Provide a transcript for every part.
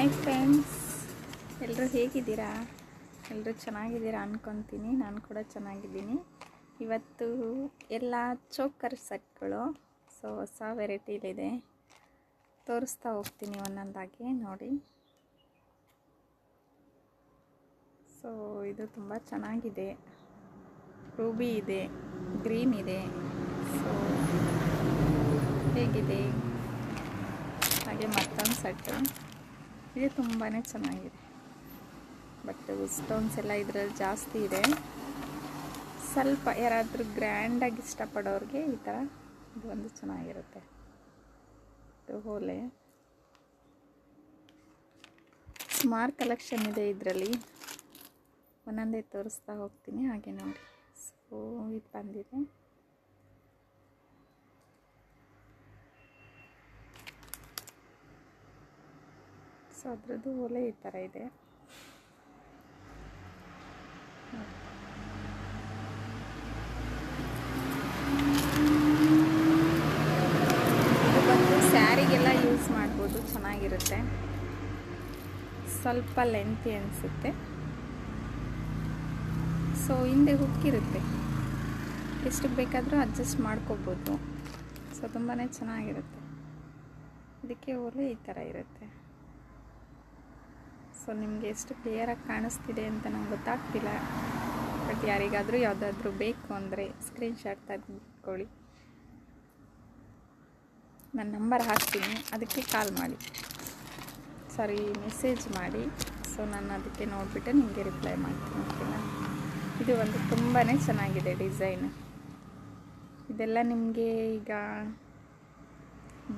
Hi friends, ಎಲ್ಲರೂ ಹೇಗಿದ್ದೀರಾ? ಎಲ್ಲರೂ ಚೆನ್ನಾಗಿದ್ದೀರಾ ಅಂದ್ಕೊತೀನಿ. ನಾನು ಕೂಡ ಚೆನ್ನಾಗಿದ್ದೀನಿ. ಇವತ್ತು ಎಲ್ಲ ಚೋಕರ್ ಸೆಟ್ಗಳು ಹೊಸ ವೆರೈಟಿಲಿದೆ, ತೋರಿಸ್ತಾ ಹೋಗ್ತೀನಿ ಒಂದೊಂದಾಗಿ ನೋಡಿ. ಇದು ತುಂಬ ಚೆನ್ನಾಗಿದೆ. ರೂಬಿ ಇದೆ, ಗ್ರೀನ್ ಇದೆ. ಹೇಗಿದೆ? ಹಾಗೆ ಮತ್ತೊಂದು ಸೆಟ್ಟು ಇದು ತುಂಬಾ ಚೆನ್ನಾಗಿದೆ. ಬಟ್ ಸ್ಟೋನ್ಸ್ ಎಲ್ಲ ಇದರಲ್ಲಿ ಜಾಸ್ತಿ ಇದೆ. ಸ್ವಲ್ಪ ಯಾರಾದರೂ ಗ್ರ್ಯಾಂಡಾಗಿ ಇಷ್ಟಪಡೋರಿಗೆ ಈ ಥರ ಇದು ಒಂದು ಚೆನ್ನಾಗಿರುತ್ತೆ. ಇದು ಹೋಲೆ ಸುಮಾರು ಕಲೆಕ್ಷನ್ ಇದೆ ಇದರಲ್ಲಿ, ಒಂದೊಂದೇ ತೋರಿಸ್ತಾ ಹೋಗ್ತೀನಿ. ಹಾಗೆ ನೋಡಿ. ಇದು ಬಂದಿದೆ. ಅದ್ರದ್ದು ಓಲೆ ಈ ಥರ ಇದೆ. ಇದು ಬಂದು ಸ್ಯಾರಿಗೆಲ್ಲ ಯೂಸ್ ಮಾಡ್ಬೋದು, ಚೆನ್ನಾಗಿರುತ್ತೆ. ಸ್ವಲ್ಪ ಲೆಂತಿ ಅನಿಸುತ್ತೆ. ಹಿಂದೆ ಹುಕ್ಕಿರುತ್ತೆ, ಎಷ್ಟಕ್ಕೆ ಬೇಕಾದರೂ ಅಡ್ಜಸ್ಟ್ ಮಾಡ್ಕೋಬೋದು. ತುಂಬಾ ಚೆನ್ನಾಗಿರುತ್ತೆ. ಇದಕ್ಕೆ ಓಲೆ ಈ ಥರ ಇರುತ್ತೆ. ನಿಮಗೆ ಎಷ್ಟು ಕ್ಲಿಯರಾಗಿ ಕಾಣಿಸ್ತಿದೆ ಅಂತ ನಂಗೆ ಗೊತ್ತಾಗ್ತಿಲ್ಲ. ಬಟ್ ಯಾರಿಗಾದರೂ ಯಾವುದಾದ್ರೂ ಬೇಕು ಅಂದರೆ ಸ್ಕ್ರೀನ್ಶಾಟ್ ತೆಗೆದುಕೊಳ್ಳಿ. ನನ್ನ ನಂಬರ್ ಹಾಕ್ತೀನಿ, ಅದಕ್ಕೆ ಕಾಲ್ ಮಾಡಿ, ಮೆಸೇಜ್ ಮಾಡಿ. ನಾನು ಅದಕ್ಕೆ ನೋಡಿಬಿಟ್ಟು ನಿಮಗೆ ರಿಪ್ಲೈ ಮಾಡ್ತೀನಿ, ಓಕೆನಾ? ಇದು ಒಂದು ತುಂಬಾ ಚೆನ್ನಾಗಿದೆ ಡಿಸೈನ್. ಇದೆಲ್ಲ ನಿಮಗೆ ಈಗ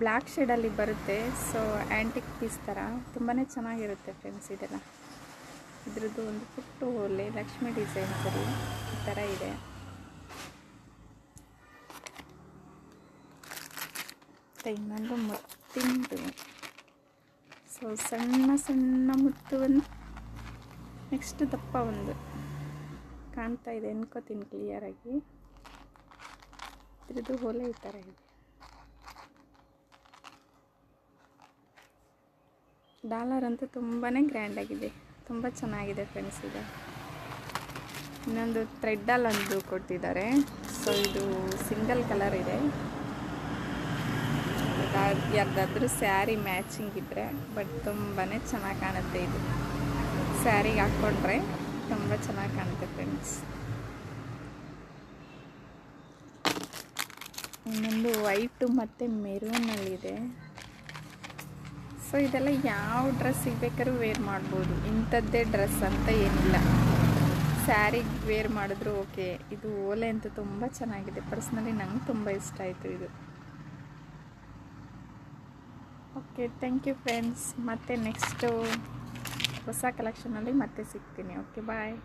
ಬ್ಲ್ಯಾಕ್ ಶೇಡಲ್ಲಿ ಬರುತ್ತೆ. ಆ್ಯಂಟಿಕ್ ಪೀಸ್ ಥರ ತುಂಬಾ ಚೆನ್ನಾಗಿರುತ್ತೆ ಫ್ರೆಂಡ್ಸ್. ಇದೆಲ್ಲ ಇದ್ರದ್ದು ಒಂದು ಪುಟ್ಟು ಓಲೆ ಲಕ್ಷ್ಮಿ ಡಿಸೈನ್ಸಲ್ಲಿ ಈ ಥರ ಇದೆ. ಇನ್ನೊಂದು ಮುತ್ತಿಂದು ಸಣ್ಣ ಸಣ್ಣ ಮುತ್ತು ಒಂದು, ನೆಕ್ಸ್ಟ್ ದಪ್ಪ ಒಂದು ಕಾಣ್ತಾ ಇದೆ ಅನ್ಕೋತೀನಿ ಕ್ಲಿಯರಾಗಿ. ಇದ್ರದ್ದು ಓಲೆ ಈ ಥರ ಇದೆ. ಡಾಲರ್ ಅಂತೂ ತುಂಬಾ ಗ್ರ್ಯಾಂಡಾಗಿದೆ, ತುಂಬ ಚೆನ್ನಾಗಿದೆ ಫ್ರೆಂಡ್ಸ್. ಇದು ಇನ್ನೊಂದು ಥ್ರೆಡ್ಡಲ್ಲೊಂದು ಕೊಟ್ಟಿದ್ದಾರೆ. ಇದು ಸಿಂಗಲ್ ಕಲರ್ ಇದೆ. ಯಾರ್ದಾದ್ರೂ ಸ್ಯಾರಿ ಮ್ಯಾಚಿಂಗ್ ಇದ್ದರೆ ಬಟ್ ತುಂಬಾ ಚೆನ್ನಾಗಿ ಕಾಣುತ್ತೆ. ಇದು ಸ್ಯಾರಿಗೆ ಹಾಕ್ಕೊಂಡ್ರೆ ತುಂಬ ಚೆನ್ನಾಗಿ ಕಾಣುತ್ತೆ ಫ್ರೆಂಡ್ಸ್. ಇನ್ನೊಂದು ವೈಟು ಮತ್ತು ಮೆರೂನಲ್ಲಿದೆ. ಇದೆಲ್ಲ ಯಾವ ಡ್ರೆಸ್ಸಿಗೆ ಬೇಕಾದ್ರೂ ವೇರ್ ಮಾಡ್ಬೋದು. ಇಂಥದ್ದೇ ಡ್ರೆಸ್ ಅಂತ ಏನಿಲ್ಲ, ಸ್ಯಾರಿಗೆ ವೇರ್ ಮಾಡಿದ್ರು ಓಕೆ. ಇದು ಓಲೆ ಅಂತೂ ತುಂಬ ಚೆನ್ನಾಗಿದೆ. ಪರ್ಸ್ನಲಿ ನಂಗೆ ತುಂಬ ಇಷ್ಟ ಆಯಿತು ಇದು. Okay, thank you friends. ಮತ್ತೆ ನೆಕ್ಸ್ಟು ಹೊಸ ಕಲೆಕ್ಷನಲ್ಲಿ ಮತ್ತೆ ಸಿಗ್ತೀನಿ. ಓಕೆ, ಬಾಯ್.